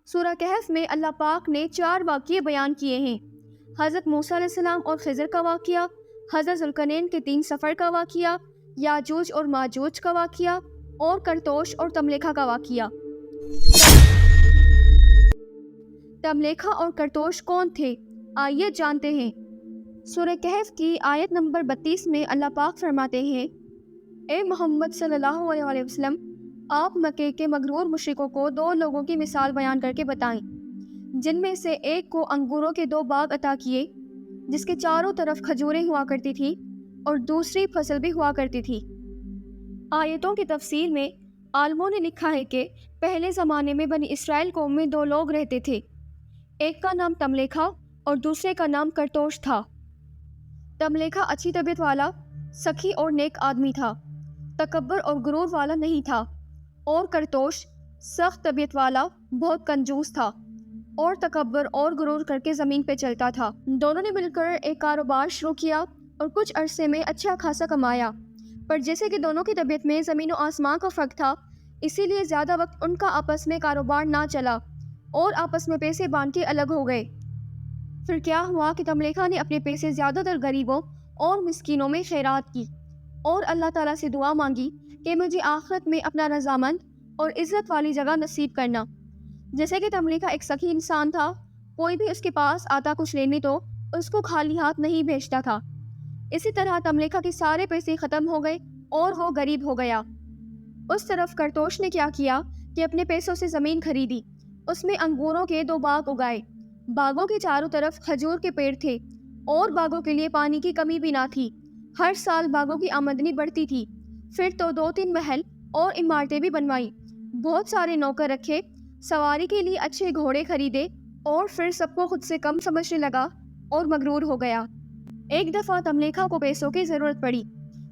سورہ کہف میں اللہ پاک نے 4 واقعے بیان کیے ہیں۔ حضرت موسیٰ علیہ السلام اور خضر کا واقعہ، حضرت ذوالقرنین کے 3 سفر کا واقعہ، یاجوج اور ماجوج کا واقعہ اور کرتوش اور تملیکھا کا واقعہ۔ تملیکھا اور کرتوش کون تھے؟ آئیے جانتے ہیں۔ سورہ کہف کی آیت نمبر 32 میں اللہ پاک فرماتے ہیں، اے محمد صلی اللہ علیہ وسلم، آپ مکے کے مغرور مشرکوں کو 2 لوگوں کی مثال بیان کر کے بتائیں، جن میں سے ایک کو انگوروں کے 2 باغ عطا کیے جس کے چاروں طرف کھجوریں ہوا کرتی تھی اور دوسری فصل بھی ہوا کرتی تھی۔ آیتوں کی تفسیر میں عالموں نے لکھا ہے کہ پہلے زمانے میں بنی اسرائیل قوم میں 2 لوگ رہتے تھے، ایک کا نام تملیکھا اور دوسرے کا نام کرتوش تھا۔ تملیکھا اچھی طبیعت والا، سخی اور نیک آدمی تھا، تکبر اور غرور والا نہیں تھا، اور کرتوش سخت طبیعت والا، بہت کنجوس تھا اور تکبر اور غرور کر کے زمین پہ چلتا تھا۔ دونوں نے مل کر ایک کاروبار شروع کیا اور کچھ عرصے میں اچھا خاصا کمایا، پر جیسے کہ دونوں کی طبیعت میں زمین و آسمان کا فرق تھا، اسی لیے زیادہ وقت ان کا آپس میں کاروبار نہ چلا اور آپس میں پیسے بانٹ کے الگ ہو گئے۔ پھر کیا ہوا کہ تملیکھا نے اپنے پیسے زیادہ تر غریبوں اور مسکینوں میں خیرات کی اور اللہ تعالیٰ سے دعا مانگی کہ مجھے آخرت میں اپنا رضامند اور عزت والی جگہ نصیب کرنا۔ جیسے کہ تملیکھا ایک سخی انسان تھا، کوئی بھی اس کے پاس آتا کچھ لینے تو اس کو خالی ہاتھ نہیں بھیجتا تھا۔ اسی طرح تملیکھا کے سارے پیسے ختم ہو گئے اور وہ غریب ہو گیا۔ اس طرف کرتوش نے کیا کیا کہ اپنے پیسوں سے زمین خریدی، اس میں انگوروں کے 2 باغ اگائے، باغوں کے چاروں طرف کھجور کے پیڑ تھے اور باغوں کے لیے پانی کی کمی بھی نہ تھی، ہر سال باغوں کی آمدنی بڑھتی تھی۔ پھر تو 2-3 محل اور عمارتیں بھی بنوائیں، بہت سارے نوکر رکھے، سواری کے لیے اچھے گھوڑے خریدے اور پھر سب کو خود سے کم سمجھنے لگا اور مغرور ہو گیا۔ ایک دفعہ تملیکھا کو پیسوں کی ضرورت پڑی،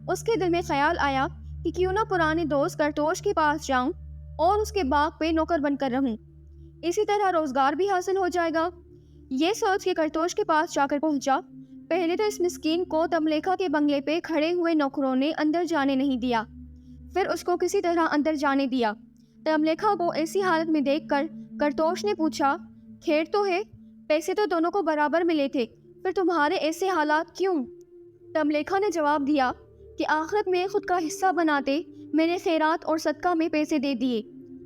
اس کے دل میں خیال آیا کہ کیوں نہ پرانے دوست کرتوش کے پاس جاؤں اور اس کے باغ پہ نوکر بن کر رہوں، اسی طرح روزگار بھی حاصل ہو جائے گا۔ یہ سوچ کے کرتوش کے پاس جا کر پہنچا۔ پہلے تو اس مسکین کو تملیکھا کے بنگلے پہ کھڑے ہوئے نوکروں نے اندر جانے نہیں دیا، پھر اس کو کسی طرح اندر جانے دیا۔ تملیکھا کو ایسی حالت میں دیکھ کر کرتوش نے پوچھا، خیر تو ہے؟ پیسے تو دونوں کو برابر ملے تھے، پھر تمہارے ایسے حالات کیوں؟ تملیکھا نے جواب دیا کہ آخرت میں خود کا حصہ بناتے میں نے خیرات اور صدقہ میں پیسے دے دیے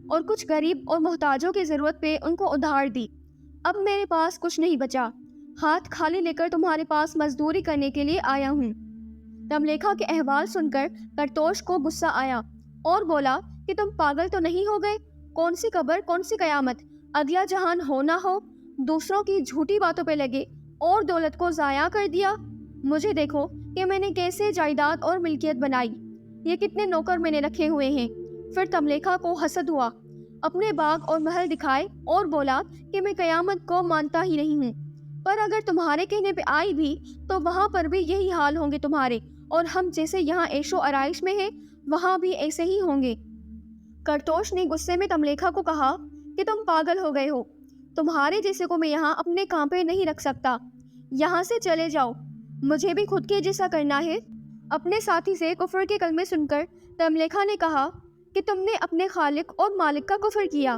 اور کچھ غریب اور محتاجوں کی ضرورت پہ ان کو ادھار دی، اب میرے پاس کچھ نہیں بچا، ہاتھ خالی لے کر تمہارے پاس مزدوری کرنے کے لیے آیا ہوں۔ تملیکھا کے احوال سن کر کرتوش کو غصہ آیا اور بولا کہ تم پاگل تو نہیں ہو گئے؟ کون سی قبر، کون سی قیامت، اگلا جہان ہو نہ ہو، دوسروں کی جھوٹی باتوں پہ لگے اور دولت کو ضائع کر دیا۔ مجھے دیکھو کہ میں نے کیسے جائیداد اور ملکیت بنائی، یہ کتنے نوکر میں نے رکھے ہوئے ہیں۔ پھر تملیکھا کو حسد ہوا، اپنے باغ اور محل دکھائے اور بولا کہ میں قیامت کو مانتا ہی نہیں ہوں، پر اگر تمہارے کہنے پہ آئی بھی تو وہاں پر بھی یہی حال ہوں گے تمہارے، اور ہم جیسے یہاں عیش و آرائش میں ہیں وہاں بھی ایسے ہی ہوں گے۔ کرتوش نے غصے میں تملیکھا کو کہا کہ تم پاگل ہو گئے ہو، تمہارے جیسے کو میں یہاں اپنے کام پہ نہیں رکھ سکتا، یہاں سے چلے جاؤ، مجھے بھی خود کے جیسا کرنا ہے۔ اپنے ساتھی سے کفر کے کلمے سن کر تملیکھا نے کہا کہ تم نے اپنے خالق اور مالک کا کفر کیا،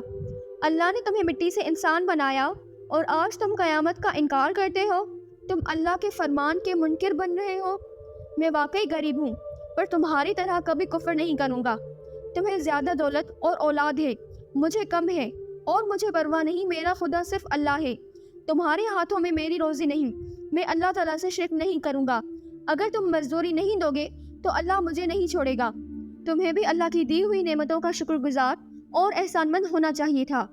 اللہ نے تمہیں مٹی سے انسان بنایا اور آج تم قیامت کا انکار کرتے ہو، تم اللہ کے فرمان کے منکر بن رہے ہو۔ میں واقعی غریب ہوں، پر تمہاری طرح کبھی کفر نہیں کروں گا۔ تمہیں زیادہ دولت اور اولاد ہے، مجھے کم ہے، اور مجھے پرواہ نہیں، میرا خدا صرف اللہ ہے، تمہارے ہاتھوں میں میری روزی نہیں، میں اللہ تعالیٰ سے شرک نہیں کروں گا، اگر تم مزدوری نہیں دو گے تو اللہ مجھے نہیں چھوڑے گا۔ تمہیں بھی اللہ کی دی ہوئی نعمتوں کا شکر گزار اور احسان مند ہونا چاہیے تھا۔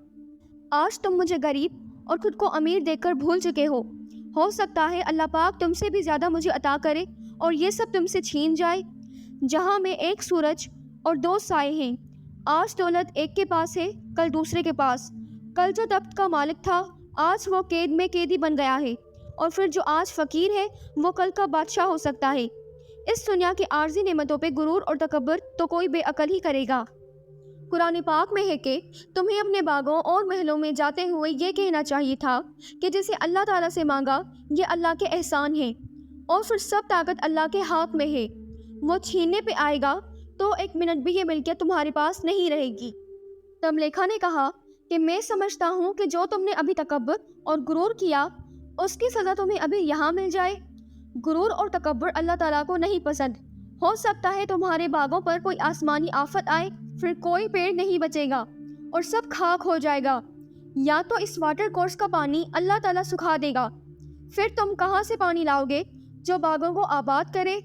آج تم مجھے غریب اور خود کو امیر دیکھ کر بھول چکے ہو سکتا ہے اللہ پاک تم سے بھی زیادہ مجھے عطا کرے اور یہ سب تم سے چھین جائے۔ جہاں میں ایک سورج اور 2 سائے ہیں، آج دولت ایک کے پاس ہے، کل دوسرے کے پاس، کل جو تخت کا مالک تھا آج وہ قید میں قیدی بن گیا ہے، اور پھر جو آج فقیر ہے وہ کل کا بادشاہ ہو سکتا ہے۔ اس دنیا کی عارضی نعمتوں پہ غرور اور تکبر تو کوئی بے عقل ہی کرے گا۔ قرآن پاک میں ہے کہ تمہیں اپنے باغوں اور محلوں میں جاتے ہوئے یہ کہنا چاہیے تھا کہ جسے اللہ تعالیٰ سے مانگا یہ اللہ کے احسان ہیں، اور پھر سب طاقت اللہ کے ہاتھ میں ہے، وہ چھیننے پہ آئے گا تو 1 منٹ بھی یہ ملکیت تمہارے پاس نہیں رہے گی۔ تملیکھا نے کہا کہ میں سمجھتا ہوں کہ جو تم نے ابھی تکبر اور غرور کیا اس کی سزا تمہیں ابھی یہاں مل جائے۔ غرور اور تکبر اللہ تعالیٰ کو نہیں پسند۔ ہو سکتا ہے تمہارے باغوں پر کوئی آسمانی آفت آئے، پھر کوئی پیڑ نہیں بچے گا اور سب خاک ہو جائے گا، یا تو اس واٹر کورس کا پانی اللہ تعالیٰ سکھا دے گا۔ پھر تم کہاں سے پانی لاؤ گے جو باغوں کو آباد کرے؟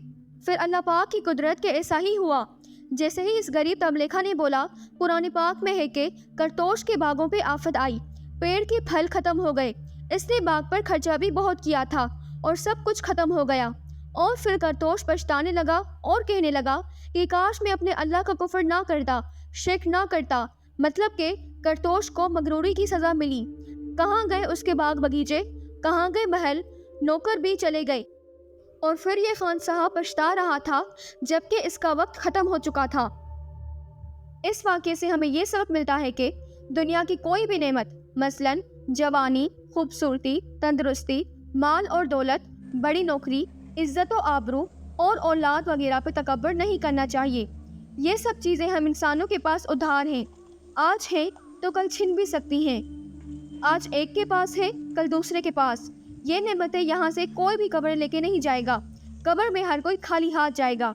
پھر اللہ پاک کی قدرت کے ایسا ہی ہوا جیسے ہی اس غریب تملیخا نے بولا۔ قرآن پاک میں ہے کہ کرتوش کے باغوں پہ آفت آئی، پیڑ کے پھل ختم ہو گئے، اس نے باغ پر خرچہ بھی بہت کیا تھا اور سب کچھ ختم ہو گیا۔ اور پھر کرتوش پچھتانے لگا اور کہنے لگا کہ کاش میں اپنے اللہ کا کفر نہ کرتا، شرک نہ کرتا۔ مطلب کہ کرتوش کو مغروری کی سزا ملی۔ کہاں گئے اس کے باغ باغیچے، کہاں گئے محل، نوکر بھی چلے گئے، اور پھر یہ خان صاحب پچھتا رہا تھا جبکہ اس کا وقت ختم ہو چکا تھا۔ اس واقعے سے ہمیں یہ سبق ملتا ہے کہ دنیا کی کوئی بھی نعمت، مثلاً جوانی، خوبصورتی، تندرستی، مال اور دولت، بڑی نوکری، عزت و آبرو اور اولاد وغیرہ پہ تکبر نہیں کرنا چاہیے۔ یہ سب چیزیں ہم انسانوں کے پاس ادھار ہیں، آج ہیں تو کل چھن بھی سکتی ہیں۔ آج ایک کے پاس ہے، کل دوسرے کے پاس۔ یہ نعمتیں یہاں سے کوئی بھی قبر لے کے نہیں جائے گا، قبر میں ہر کوئی خالی ہاتھ جائے گا۔